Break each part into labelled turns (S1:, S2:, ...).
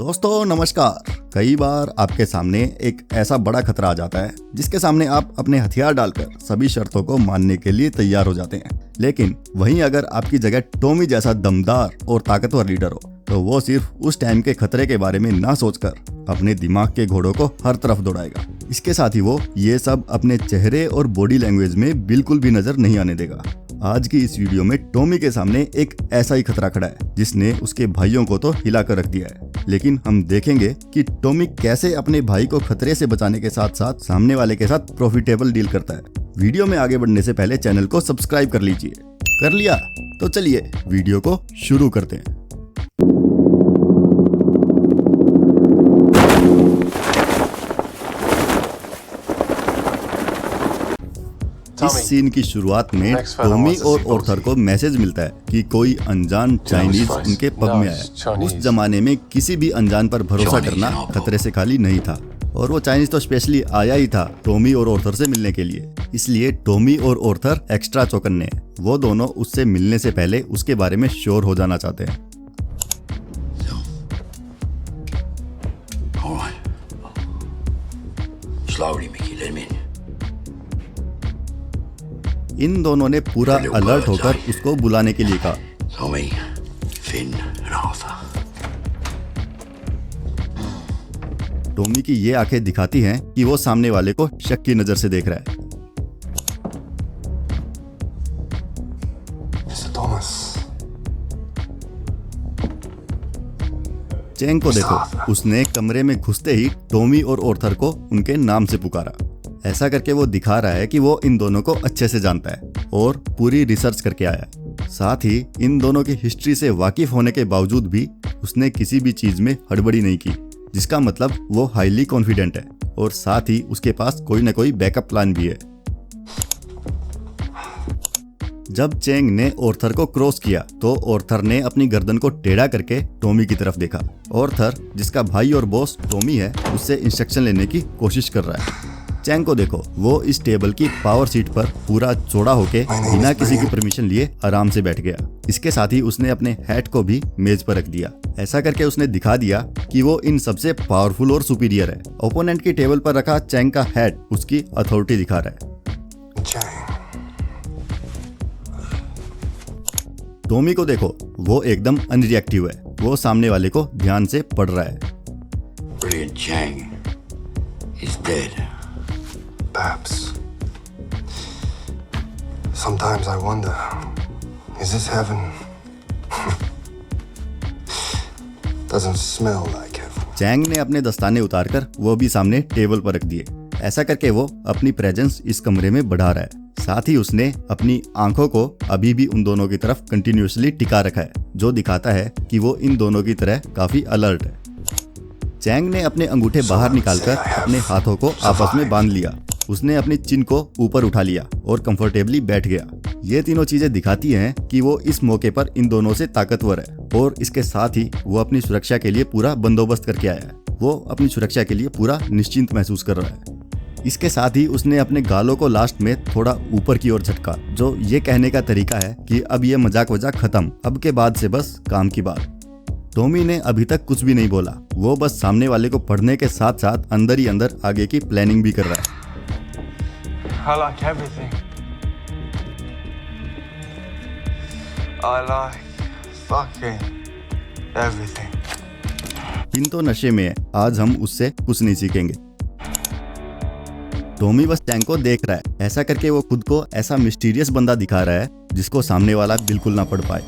S1: दोस्तों नमस्कार। कई बार आपके सामने एक ऐसा बड़ा खतरा आ जाता है जिसके सामने आप अपने हथियार डालकर सभी शर्तों को मानने के लिए तैयार हो जाते हैं। लेकिन वहीं अगर आपकी जगह टॉमी जैसा दमदार और ताकतवर लीडर हो तो वो सिर्फ उस टाइम के खतरे के बारे में ना सोचकर अपने दिमाग के घोड़ों को हर तरफ दौड़ाएगा। इसके साथ ही वो ये सब अपने चेहरे और बॉडी लैंग्वेज में बिल्कुल भी नजर नहीं आने देगा। आज की इस वीडियो में टॉमी के सामने एक ऐसा ही खतरा खड़ा है जिसने उसके भाइयों को तो हिला कर रख दिया है। लेकिन हम देखेंगे कि टॉमी कैसे अपने भाई को खतरे से बचाने के साथ साथ सामने वाले के साथ प्रॉफिटेबल डील करता है। वीडियो में आगे बढ़ने से पहले चैनल को सब्सक्राइब कर लीजिए। कर लिया? तो चलिए वीडियो को शुरू करते हैं। इस सीन की शुरुआत में टॉमी और ऑर्थर को मैसेज मिलता है कि कोई अनजान चाइनीज उनके पब में आया। उस जमाने में किसी भी अनजान पर भरोसा करना खतरे से खाली नहीं था और वो चाइनीज तो स्पेशली आया ही था टॉमी और ऑर्थर से मिलने के लिए। इसलिए टॉमी और ऑर्थर एक्स्ट्रा चौकन्ने हैं। वो दोनों उससे मिलने से पहले उसके बारे में श्योर हो जाना चाहते हैं। इन दोनों ने पूरा अलर्ट होकर उसको बुलाने के लिए कहा। टॉमी की ये आंखें दिखाती हैं कि वो सामने वाले को शक की नजर से देख रहा है। चैंग को देखो, उसने कमरे में घुसते ही टॉमी और ऑर्थर को उनके नाम से पुकारा। ऐसा करके वो दिखा रहा है कि वो इन दोनों को अच्छे से जानता है और पूरी रिसर्च करके आया है। साथ ही इन दोनों की हिस्ट्री से वाकिफ होने के बावजूद भी उसने किसी भी चीज में हड़बड़ी नहीं की, जिसका मतलब वो हाईली कॉन्फिडेंट है और साथ ही उसके पास कोई न कोई बैकअप प्लान भी है। जब चैंग ने ऑर्थर को क्रॉस किया तो ऑर्थर ने अपनी गर्दन को टेढ़ा करके टॉमी की तरफ देखा। ऑर्थर, जिसका भाई और बॉस टॉमी है, उससे इंस्ट्रक्शन लेने की कोशिश कर रहा है। चैंग को देखो, वो इस टेबल की पावर सीट पर पूरा चौड़ा होके बिना किसी की परमिशन लिए आराम से बैठ गया। इसके साथ ही उसने अपने हैट को भी मेज पर रख दिया। ऐसा करके उसने दिखा दिया कि वो इन सबसे पावरफुल और सुपीरियर है। ओपोनेंट की टेबल पर रखा चैंग का हैट उसकी अथॉरिटी दिखा रहा है। टॉमी को देखो, वो एकदम अनरिएक्टिव है। वो सामने वाले को ध्यान से पढ़ रहा है।
S2: Brilliant Chang is dead.
S3: Perhaps. Sometimes I wonder, is this heaven? Doesn't smell like heaven.
S1: Chang ने अपने दस्ताने उतारकर वो भी सामने टेबल पर रख दिए। ऐसा करके वो अपनी प्रेजेंस इस कमरे में बढ़ा रहा है। साथ ही उसने अपनी आंखों को अभी भी उन दोनों की तरफ कंटिन्यूअसली टिका रखा है, जो दिखाता है कि वो इन दोनों की तरह काफी अलर्ट है। चैंग ने अपने अंगूठे बाहर निकालकर अपने हाथों को आपस में बांध लिया। उसने अपनी चिन को ऊपर उठा लिया और कंफर्टेबली बैठ गया। ये तीनों चीजें दिखाती हैं कि वो इस मौके पर इन दोनों से ताकतवर है और इसके साथ ही वो अपनी सुरक्षा के लिए पूरा बंदोबस्त करके आया है। वो अपनी सुरक्षा के लिए पूरा निश्चिंत महसूस कर रहा है। इसके साथ ही उसने अपने गालों को लास्ट में थोड़ा ऊपर की ओर झटका, जो ये कहने का तरीका है कि अब ये मजाक वजाक खत्म, अब के बाद से बस काम की बात। टॉमी ने अभी तक कुछ भी नहीं बोला। वो बस सामने वाले को पढ़ने के साथ साथ अंदर ही अंदर आगे की प्लानिंग भी कर रहा है।
S4: I like everything. I like fucking everything.
S1: इन तो नशे में है, आज हम उससे कुछ नहीं सीखेंगे। टॉमी बस चैंग को देख रहा है। ऐसा करके वो खुद को ऐसा मिस्टीरियस बंदा दिखा रहा है जिसको सामने वाला बिल्कुल ना पढ़ पाए।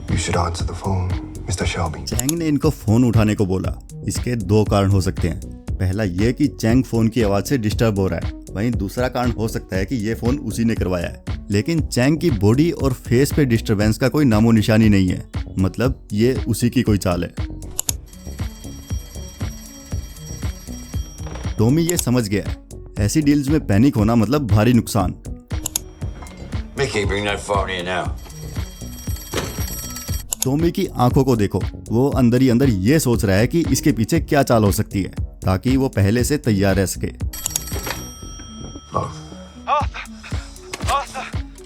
S3: You should answer the phone, Mr. Shelby.
S1: Chang ने इनको फोन उठाने को बोला। इसके दो कारण हो सकते हैं। पहला ये कि चैंग फोन की आवाज से डिस्टर्ब हो रहा है। वहीं दूसरा कारण हो सकता है कि ये फोन उसी ने करवाया है। लेकिन चैंग की बॉडी और फेस पे डिस्टरबेंस का कोई नामो निशानी नहीं है, मतलब ये उसी की कोई चाल है। टॉमी ये समझ गया है, ऐसी डील्स में पैनिक होना मतलब भारी नुकसान।
S2: Mickey, bring that phone here now.
S1: Tommy की आंखों को देखो, वो अंदर ही अंदर ये सोच रहा है कि इसके पीछे क्या चाल हो सकती है ताकि वो पहले से तैयार रह सके।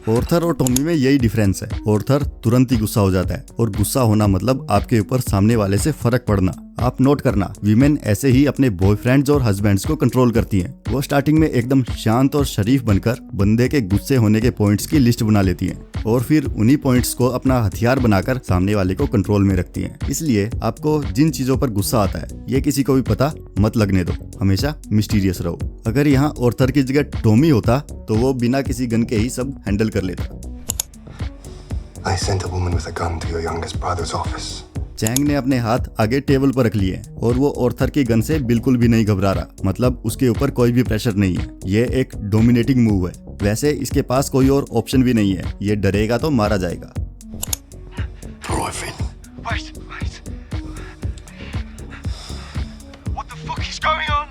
S1: ऑर्थर और टॉमी में यही डिफरेंस है। ऑर्थर तुरंत ही गुस्सा हो जाता है और गुस्सा होना मतलब आपके ऊपर सामने वाले से फर्क पड़ना। आप नोट करना, वीमेन ऐसे ही अपने बॉयफ्रेंड्स और हस्बैंड्स को कंट्रोल करती हैं। वो स्टार्टिंग में एकदम शांत और शरीफ बनकर बंदे के गुस्से होने के पॉइंट्स की लिस्ट बना लेती हैं और फिर उन्हीं पॉइंट्स को अपना हथियार बनाकर सामने वाले को कंट्रोल में रखती हैं। इसलिए आपको जिन चीजों पर गुस्सा आता है ये किसी को भी पता मत लगने दो, हमेशा मिस्टीरियस रहो। अगर यहाँ ऑर्थर की जगह टॉमी होता तो वो बिना किसी गन के ही सब हैंडल कर लेता।
S3: I sent a woman with a gun to your youngest brother's office.
S1: Chang ने अपने हाथ आगे टेबल पर रख लिए हैं और वो ऑर्थर की गन से बिल्कुल भी नहीं घबरा रहा, मतलब उसके ऊपर कोई भी प्रेशर नहीं है। ये एक डोमिनेटिंग मूव है। वैसे इसके पास कोई और ऑप्शन भी नहीं है, ये डरेगा तो मारा जाएगा।
S2: All right, Finn.
S4: Wait. What the fuck is going on?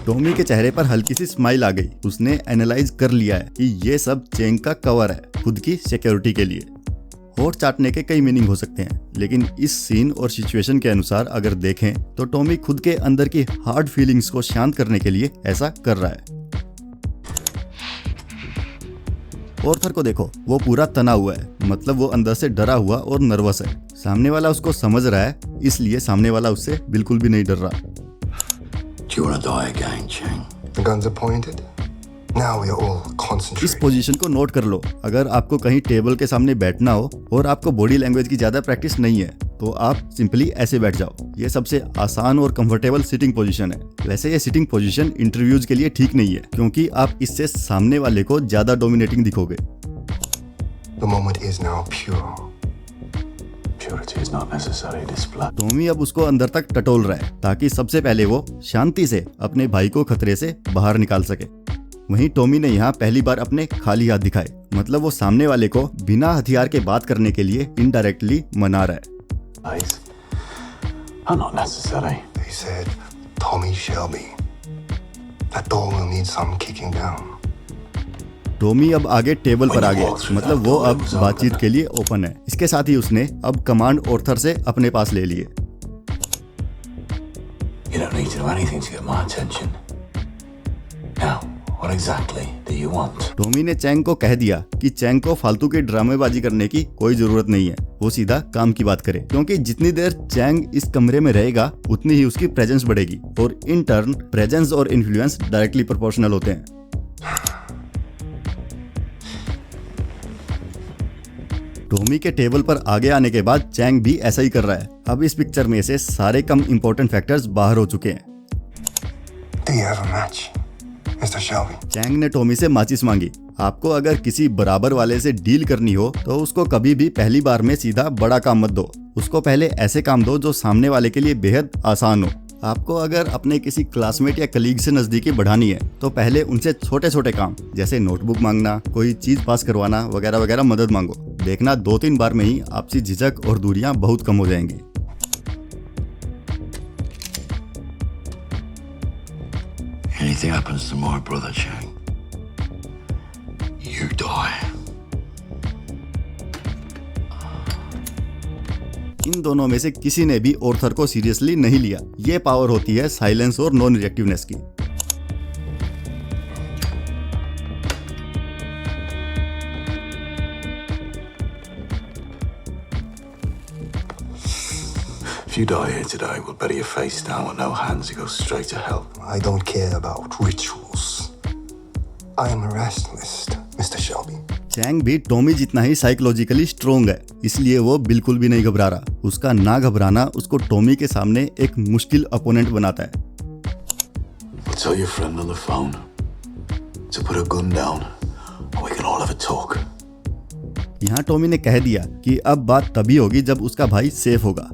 S1: Tommy के चेहरे पर हल्की सी स्माइल आ गई। उसने एनालाइज कर लिया है कि ये सब चैंग का कवर है खुद की सिक्योरिटी के लिए। होठ चाटने के कई मीनिंग हो सकते हैं, लेकिन इस सीन और सिचुएशन के अनुसार अगर देखें तो टॉमी खुद के अंदर की हार्ड फीलिंग्स को शांत करने के लिए ऐसा कर रहा है। ऑर्थर को देखो, वो पूरा तना हुआ है, मतलब वो अंदर से डरा हुआ और नर्वस है। सामने वाला उसको समझ रहा है, इसलिए सामने वाला उससे बिल्कुल भी नहीं डर रहा।
S2: Do you want to die again, Chang?
S3: The guns are pointed. Now we are all
S1: इस
S3: concentrating.
S1: पोजीशन को नोट कर लो। अगर आपको कहीं टेबल के सामने बैठना हो और आपको बॉडी लैंग्वेज की ज्यादा प्रैक्टिस नहीं है तो आप सिंपली ऐसे बैठ जाओ। ये सबसे आसान और कंफर्टेबल सिटिंग पोजीशन है। वैसे ये सिटिंग पोजीशन इंटरव्यूज के लिए ठीक नहीं है, क्योंकि आप इससे सामने वाले को ज्यादा dominating दिखोगे।
S3: The moment is now pure.
S2: Purity is not necessary display.
S1: Tommy अब उसको अंदर तक टटोल रहा है ताकि सबसे पहले वो शांति से अपने भाई को खतरे से बाहर निकाल सके। वहीं टॉमी ने यहाँ पहली बार अपने खाली हाथ दिखाए, मतलब वो सामने वाले को बिना हथियार के बात करने के लिए इनडायरेक्टली मना रहा है।
S2: Lies are not necessary.
S3: They said Tommy Shelby. That door will need some kicking down.
S1: Tommy अब आगे टेबल पर आ गया, मतलब वो अब बातचीत के लिए ओपन है। इसके साथ ही उसने अब कमांड ऑर्थर से अपने पास ले लिए।
S2: You don't need to do anything to get my attention. Now, what exactly do you want?
S1: Tommy ने चैंग को कह दिया कि चैंग को फालतू की ड्रामेबाजी करने की कोई जरूरत नहीं है, वो सीधा काम की बात करे, क्योंकि जितनी देर चैंग इस कमरे में रहेगा उतनी ही उसकी प्रेजेंस बढ़ेगी और इन टर्न प्रेजेंस और इन्फ्लुएंस डायरेक्टली प्रोपोर्शनल होते हैं। टॉमी के टेबल पर आगे आने के बाद चैंग भी ऐसा ही कर रहा है। अब इस पिक्चर में से सारे कम इम्पोर्टेंट फैक्टर्स बाहर हो चुके हैं।
S3: Do you have a match, Mr. Shelby?
S1: Chang ने टॉमी से माचिस मांगी। आपको अगर किसी बराबर वाले से डील करनी हो तो उसको कभी भी पहली बार में सीधा बड़ा काम मत दो। उसको पहले ऐसे काम दो जो सामने वाले के लिए बेहद आसान हो। आपको अगर अपने किसी क्लासमेट या कलीग से नजदीकी बढ़ानी है तो पहले उनसे छोटे छोटे काम जैसे नोटबुक मांगना, कोई चीज पास करवाना वगैरह वगैरह मदद मांगो। देखना 2-3 बार में ही आपसी झिझक और दूरियां बहुत कम हो जाएंगी।
S2: Anything happens to my brother, Chang, you die.
S1: इन दोनों में से किसी ने भी ऑर्थर को सीरियसली नहीं लिया। ये पावर होती है साइलेंस और नॉन रिएक्टिवनेस की।
S2: If you die here today, we'll bury your face down with no hands. You go straight to hell.
S3: I don't care about rituals. I am a rationalist, Mr. Shelby.
S1: Chang भी Tommy जितना ही psychologically strong है, इसलिए वो बिल्कुल भी नहीं घबरा रहा। उसका ना घबराना उसको टॉमी के सामने एक मुश्किल अपोनेंट बनाता है।
S2: I'll tell your friend on the phone to put a gun down, and we can all have a talk.
S1: यहाँ टॉमी ने कह दिया कि अब बात तभी होगी जब उसका भाई सेफ होगा।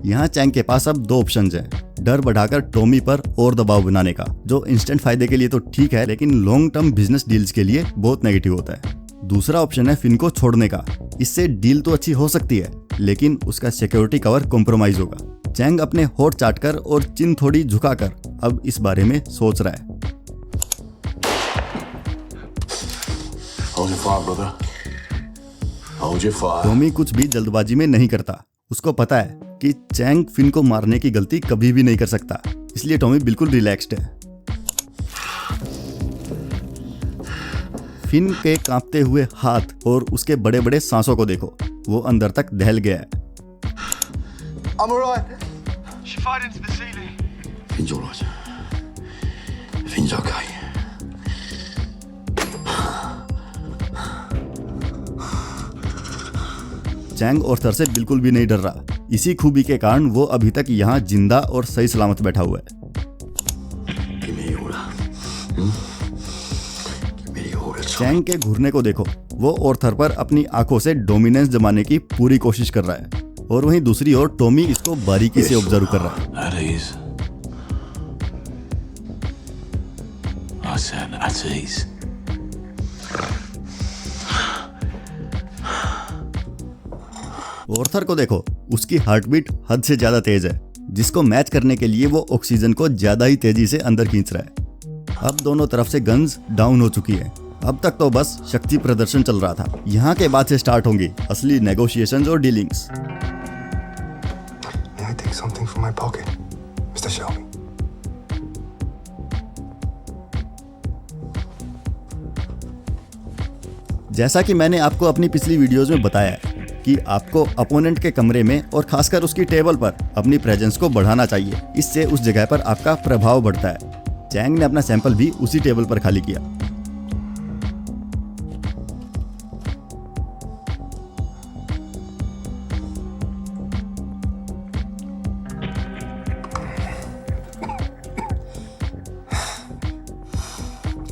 S1: यहाँ चैंग के पास अब 2 ऑप्शंस हैं, डर बढ़ाकर टॉमी पर और दबाव बनाने का, जो इंस्टेंट फायदे के लिए तो ठीक है लेकिन लॉन्ग टर्म बिजनेस डील्स के लिए बहुत नेगेटिव होता है। दूसरा ऑप्शन है फिन को छोड़ने का। इससे डील तो अच्छी हो सकती है लेकिन उसका सिक्योरिटी कवर कॉम्प्रोमाइज होगा। चैंग अपने होठ चाटकर और चिन थोड़ी झुकाकर अब इस बारे में सोच रहा है।
S2: Hold your fire, brother. Hold your fire.
S1: Tommy कुछ भी जल्दबाजी में नहीं करता। उसको पता है कि चैंग फिन को मारने की गलती कभी भी नहीं कर सकता, इसलिए टॉमी बिल्कुल रिलैक्स्ड है। फिन के कांपते हुए हाथ और उसके बड़े बड़े सांसों को देखो, वो अंदर तक दहल गया है।
S3: I'm alright.
S4: She fired into the ceiling.
S2: Finn's all right. Finn's okay.
S1: Chang Arthur से बिल्कुल भी नहीं डर रहा। इसी खूबी के कारण वो अभी तक यहाँ जिंदा और सही सलामत बैठा हुआ है।
S2: Give me the order. Give me the order.
S1: Chang के घुरने को देखो, वो ऑर्थर पर अपनी आंखों से डोमिनेंस जमाने की पूरी कोशिश कर रहा है और वहीं दूसरी ओर टॉमी इसको बारीकी से ऑब्जर्व कर रहा है।
S2: At ease. I said at ease.
S1: Arthur को देखो, उसकी हार्टबीट हद से ज्यादा तेज है, जिसको मैच करने के लिए वो ऑक्सीजन को ज्यादा ही तेजी से अंदर खींच रहा है। अब दोनों तरफ से गन्स डाउन हो चुकी है। अब तक तो बस शक्ति प्रदर्शन चल रहा था, यहाँ के बाद से स्टार्ट होंगी असली नेगोशिएशंस और dealings.
S3: May I take something from my pocket, Mr. Shelby?
S1: जैसा कि मैंने आपको अपनी पिछली वीडियोस में बताया है कि आपको अपोनेंट के कमरे में और खासकर उसकी टेबल पर अपनी प्रेजेंस को बढ़ाना चाहिए। इससे उस जगह पर आपका प्रभाव बढ़ता है। चैंग ने अपना सैंपल भी उसी टेबल पर खाली किया।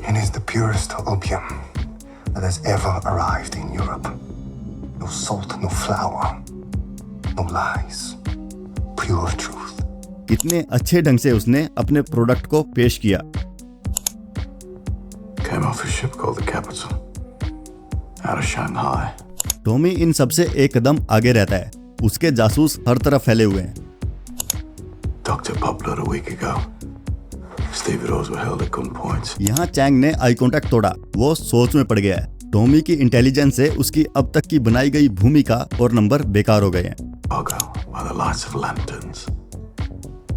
S3: It is the purest opium that has ever arrived in Europe. No salt, no flour, no lies. Pure truth.
S1: इतने अच्छे ढंग से उसने अपने प्रोडक्ट को पेश किया।
S2: Came off a ship called the Capital. Out of Shanghai.
S1: Tommy इन सबसे एक कदम आगे रहता है। उसके जासूस हर तरफ फैले हुए हैं।
S2: Dr. Pablo a week ago. Stevedores were held at gunpoint.
S1: यहाँ चैंग ने आई कांटेक्ट तोड़ा। वो सोच में पड़ गया है। टॉमी की इंटेलिजेंस से उसकी अब तक की बनाई गई भूमिका और नंबर बेकार हो गए हैं।
S2: Chicago, by the lights of lanterns.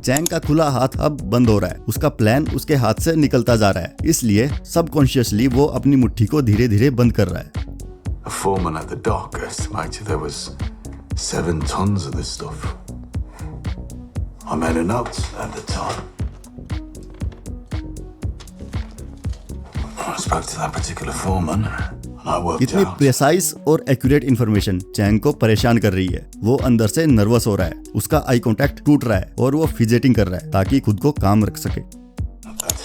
S1: Chang का खुला हाथ अब बंद हो रहा है। उसका प्लान उसके हाथ से निकलता जा रहा है, इसलिए सबकॉन्शियसली वो अपनी मुट्ठी को धीरे धीरे बंद कर रहा है।
S2: A foreman at the dock estimated there was 7 tons of this stuff. I made a note at the time. I spoke to that particular foreman and I worked
S1: इतनी
S2: out.
S1: प्रिसाइज और एक्यूरेट इन्फॉर्मेशन चैंग को परेशान कर रही है। वो अंदर से नर्वस हो रहा है। उसका आई कांटेक्ट टूट रहा है और वो फिजेटिंग कर रहा है ताकि खुद को काम रख सके।
S2: That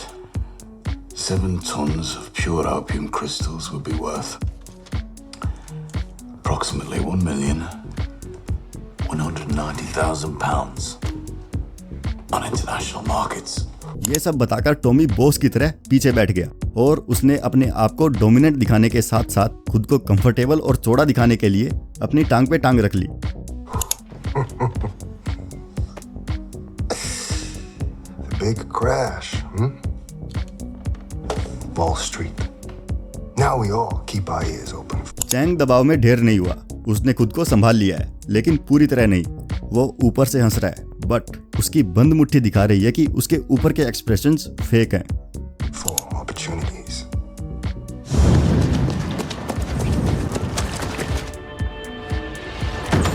S2: 7 tons of pure opium crystals would be worth approximately £1,190,000 on international markets.
S1: ये सब बताकर टॉमी बॉस की तरह पीछे बैठ गया और उसने अपने आप को डोमिनेंट दिखाने के साथ साथ खुद को कंफर्टेबल और चौड़ा दिखाने के लिए अपनी टांग पे टांग रख ली।
S3: The big crash, Wall Street. Now we all keep our ears open.
S1: Chang दबाव में ढेर नहीं हुआ। उसने खुद को संभाल लिया है, लेकिन पूरी तरह नहीं। वो ऊपर से हंस रहा है, बट उसकी बंद मुट्ठी दिखा रही है कि उसके ऊपर के एक्सप्रेशंस फेक हैं।
S3: For opportunities.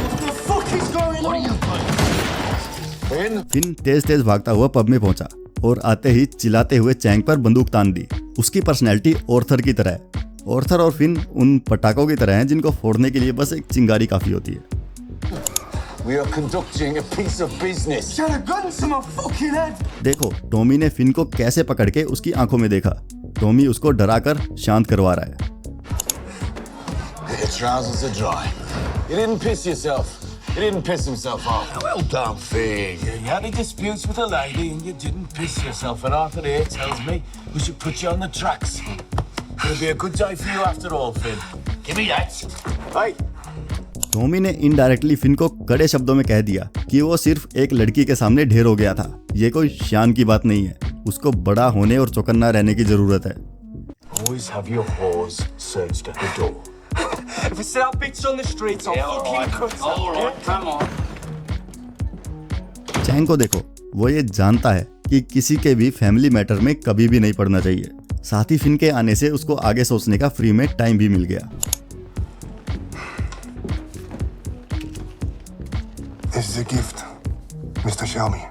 S4: What the fuck is going on?
S1: Finn तेज तेज भागता हुआ पब में पहुंचा और आते ही चिल्लाते हुए चैंग पर बंदूक तान दी। उसकी पर्सनैलिटी ऑर्थर की तरह है। ऑर्थर और फिन उन पटाखों की तरह हैं जिनको फोड़ने के लिए बस एक चिंगारी काफी होती है।
S5: We are conducting a piece of business.
S4: Shot a gun to my fucking head.
S1: देखो टॉमी ने फिन को कैसे पकड़ के उसकी आंखों में देखा। टॉमी उसको डराकर शांत करवा रहा है।
S5: Your trousers are dry. You didn't piss yourself. He didn't piss himself off.
S6: Well done, Finn. You had any disputes with a lady and you didn't piss yourself. And Arthur here tells me we should put you on the tracks. It'll be a good day for you after all, Finn. Give me that.
S5: Hey,
S1: Tommy ने indirectly fin को कड़े शब्दों में कह दिया कि वो सिर्फ एक लड़की के सामने ढेर हो गया था। ये कोई शान की बात नहीं है। उसको बड़ा होने और चौकन्ना रहने की जरूरत है।
S6: Always have your whores searched at the door.
S4: If I see that bitch on the streets, I'll fucking cut her.
S6: All right, come on.
S1: Chang को देखो, वो ये जानता है कि किसी के भी फैमिली मैटर में कभी भी नहीं पड़ना चाहिए। साथ ही फिन के आने से उसको आगे सोचने का फ्री में टाइम भी मिल गया।
S3: This is a gift, Mr. Xiaomi.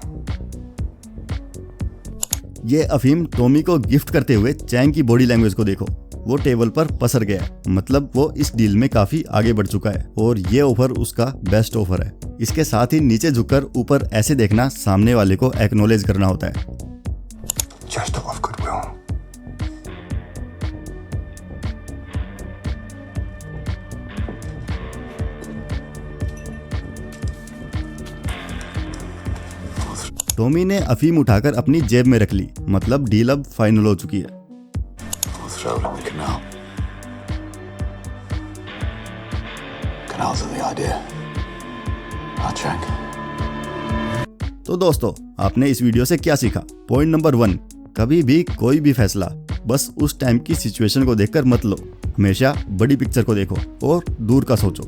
S1: ये अफीम टॉमी को गिफ्ट करते हुए चैंग की बॉडी लैंग्वेज को देखो, वो टेबल पर पसर गया है, मतलब वो इस डील में काफी आगे बढ़ चुका है और ये ऑफर उसका बेस्ट ऑफर है। इसके साथ ही नीचे झुककर ऊपर ऐसे देखना सामने वाले को एक्नॉलेज करना होता है।
S3: Gesture of goodwill.
S1: टॉमी ने अफीम उठाकर अपनी जेब में रख ली, मतलब डील अब फाइनल हो चुकी है।
S2: We'll throw it in the canal. Canals are the idea. I'll check.
S1: तो दोस्तों, आपने इस वीडियो से क्या सीखा? पॉइंट नंबर 1, कभी भी कोई भी फैसला बस उस टाइम की सिचुएशन को देखकर मत लो, हमेशा बड़ी पिक्चर को देखो और दूर का सोचो।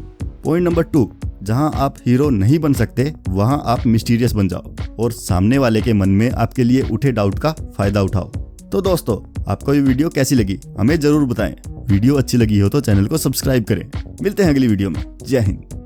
S1: पॉइंट नंबर 2, जहां आप हीरो नहीं बन सकते वहां आप मिस्टीरियस बन जाओ और सामने वाले के मन में आपके लिए उठे डाउट का फायदा उठाओ। तो दोस्तों, आपको ये वीडियो कैसी लगी हमें जरूर बताएं। वीडियो अच्छी लगी हो तो चैनल को सब्सक्राइब करें। मिलते हैं अगली वीडियो में। जय हिंद।